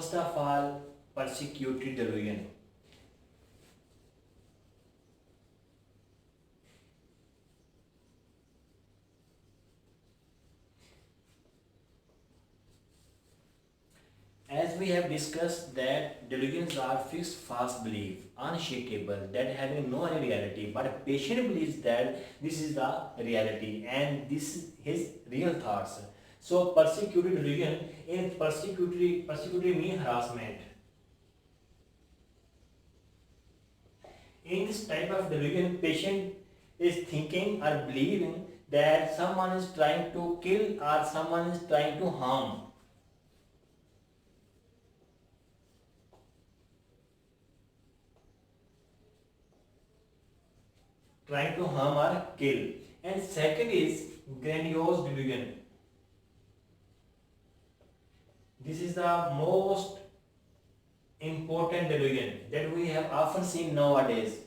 First of all, persecuted delusion. As we have discussed that delusions are fixed false belief, unshakable, that having no any reality, but a patient believes that this is the reality and this is his real thoughts. So persecuted delusion in persecutory mean harassment. In this type of delusion, patient is thinking or believing that someone is trying to kill or someone is trying to harm. Trying to harm or kill. And second is grandiose delusion. This is the most important delusion that we have often seen nowadays.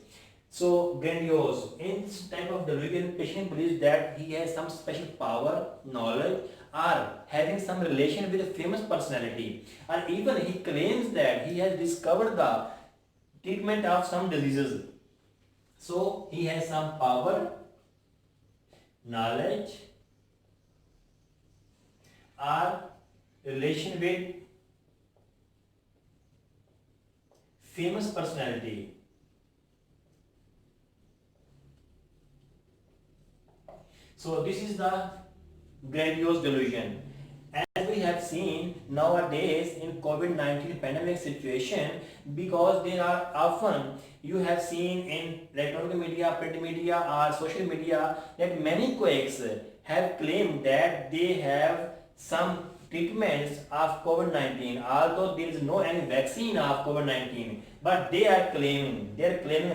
So grandiose. In this type of delusion, patient believes that he has some special power, knowledge, or having some relation with a famous personality, or even he claims that he has discovered the treatment of some diseases. So he has some power, knowledge, or relation with famous personality. So this is the grandiose delusion. As we have seen nowadays in COVID-19 pandemic situation, because there are often, you have seen in electronic media, print media or social media that many quakes have claimed that they have some treatments of COVID-19, although there is no any vaccine of COVID-19, but they are claiming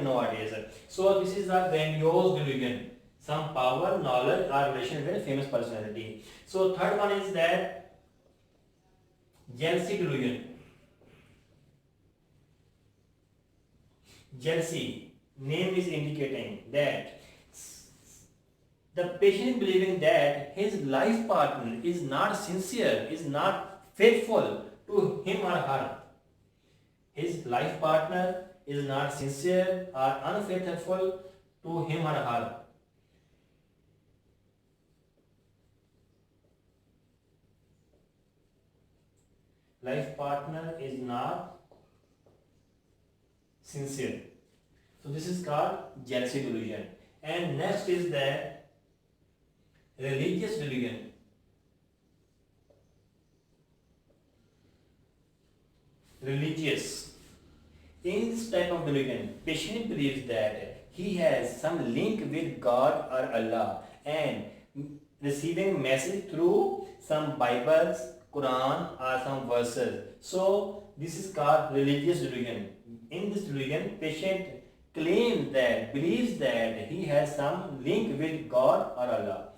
nowadays. So this is a grandiose delusion, some power, knowledge or relation with a famous personality. So third one is that jealousy delusion. Jealousy, name is indicating that the patient believing that his life partner is not sincere, is not faithful to him or her. His life partner is not sincere or unfaithful to him or her. Life partner is not sincere. So this is called jealousy delusion. And next is the religious delusion. Religious. In this type of delusion, patient believes that he has some link with God or Allah and receiving message through some Bibles, Quran or some verses. So this is called religious delusion. In this delusion, patient believes that he has some link with God or Allah.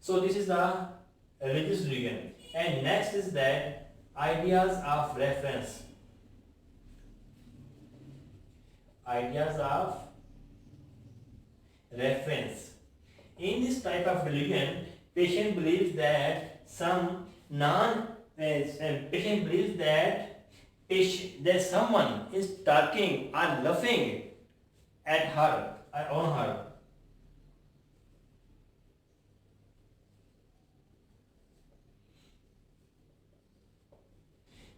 So this is the religious delusion. And next is that ideas of reference. Ideas of reference. In this type of delusion, patient believes that patient believes that someone is talking or laughing at her or on her.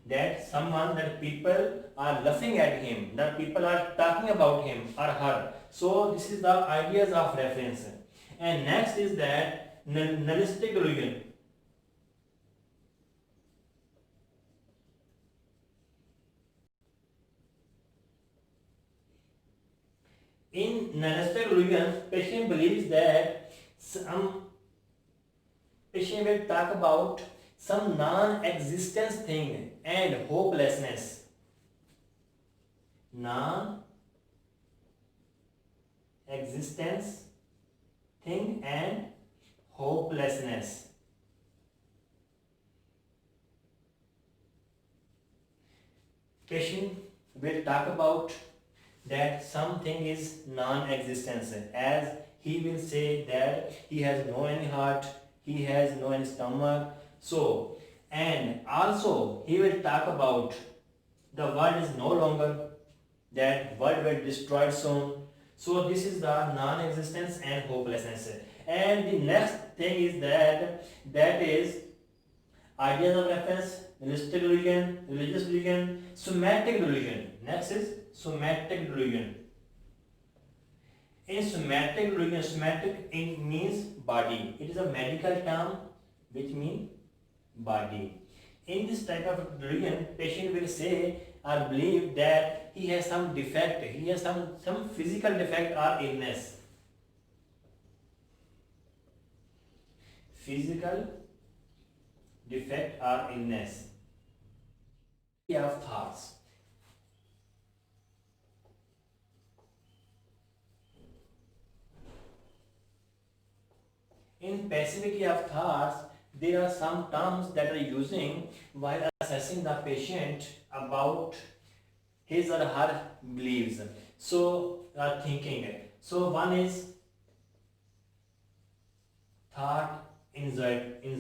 That people are laughing at him, that people are talking about him or her. So this is the ideas of reference. And next is that nihilistic delusion. In nihilistic delusion, patient believes that some patient will talk about some non-existence thing and hopelessness. Non-existence thing and hopelessness. Patient will talk about that something is non-existence, as he will say that he has no any heart, he has no any stomach. So, and also he will talk about The world is no longer, that world will destroyed soon. So this is the non-existence and hopelessness. And the next thing is that is ideas of reference, realistic delusion, religious delusion, somatic delusion. Next is somatic delusion. In somatic delusion, somatic it means body. It is a medical term which means body. In this type of delusion, patient will say or believe that he has some defect, he has some physical defect or illness. Physical defect or illness. We have thoughts. In passivity of thoughts, there are some terms that are using while assessing the patient about his or her beliefs. So, thinking. So, one is thought insertion.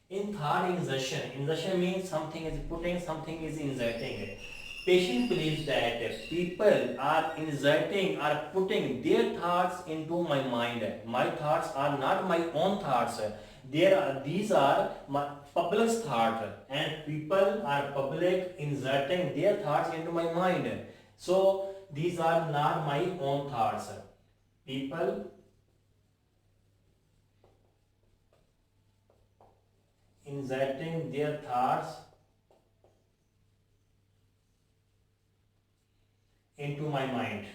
In thought insertion means something is putting, something is inserting. Patient believes that people are inserting or putting their thoughts into my mind. My thoughts are not my own thoughts. These are my public's thoughts, and people are public inserting their thoughts into my mind. So these are not my own thoughts. People inserting their thoughts into my mind.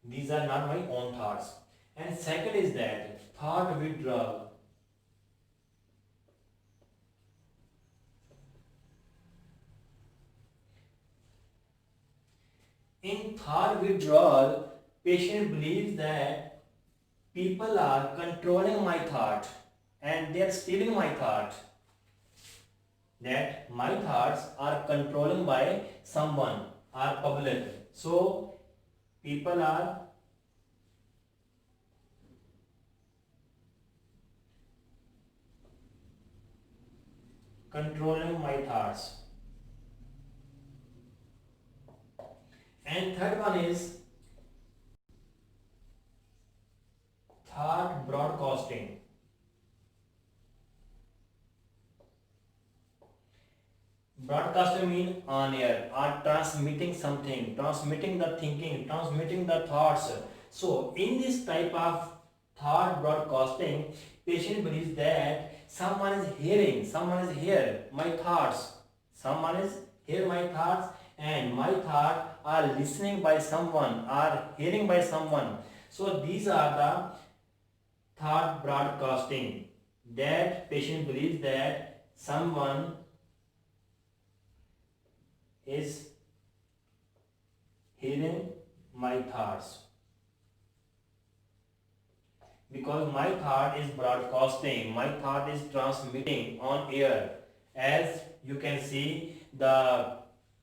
These are not my own thoughts. And second is that thought withdrawal. In thought withdrawal, patient believes that people are controlling my thought and they are stealing my thought. That my thoughts are controlled by someone or public. So people are controlling my thoughts. And third one is thought broadcasting. Broadcasting means on air or transmitting something, transmitting the thinking, transmitting the thoughts. So in this type of thought broadcasting, patient believes that someone is here my thoughts. Someone is hear my thoughts and my thoughts are listening by someone or hearing by someone. So these are the thought broadcasting, that patient believes that someone is hearing my thoughts, because my thought is broadcasting, my thought is transmitting on air. As you can see, the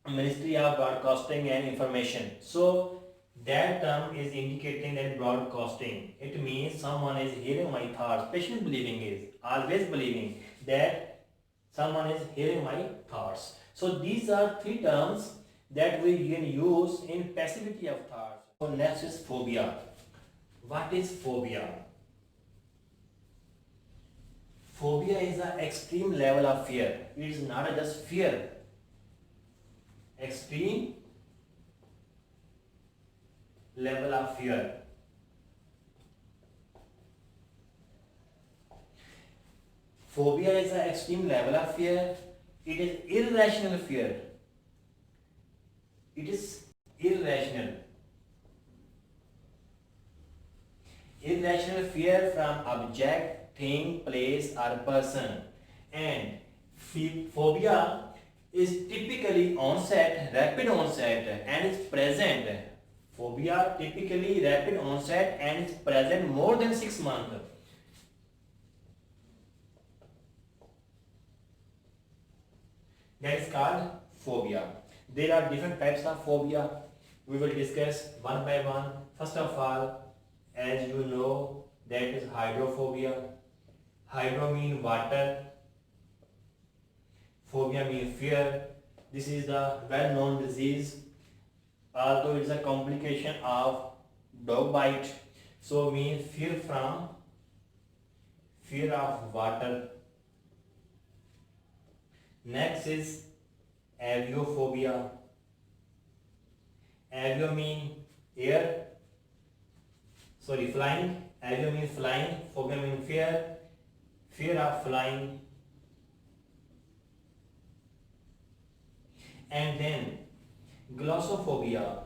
Ministry of Broadcasting and Information. So that term is indicating that broadcasting. It means someone is hearing my thoughts. Patient believing is always believing that someone is hearing my thoughts. So these are three terms that we can use in passivity of thoughts. So next is phobia. What is phobia? Phobia is an extreme level of fear. It is not just fear. Extreme level of fear. Phobia is an extreme level of fear. It is irrational fear. It is irrational. Irrational fear from object, thing, place or person. And phobia is typically rapid onset and is present. Phobia typically rapid onset and is present more than 6 months. That is called phobia. There are different types of phobia. We will discuss one by one. First of all, as you know, that is hydrophobia. hydro mean water, phobia mean fear. This is the well-known disease, although it's a complication of dog bite. So mean fear of water. Next is aviophobia. Avio mean air, flying. Avio means flying, phobia means fear of flying. And then glossophobia.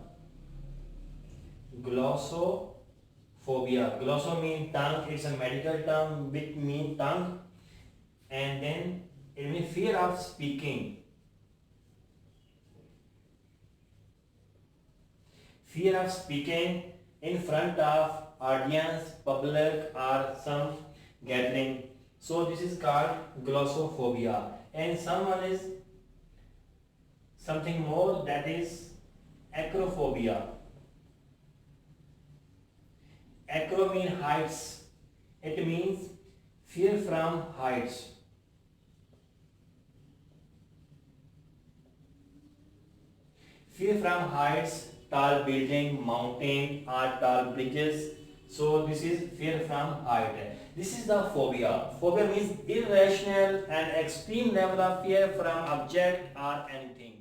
Glosso means tongue, it's a medical term which means tongue. And then it means fear of speaking. Fear of speaking in front of audience, public, or some gathering. So this is called glossophobia. And someone is something more, that is acrophobia. Acro means heights. It means fear from heights. Fear from heights, tall building, mountain, or tall bridges. So this is fear from height. This is the phobia. Phobia means irrational and extreme level of fear from object or anything.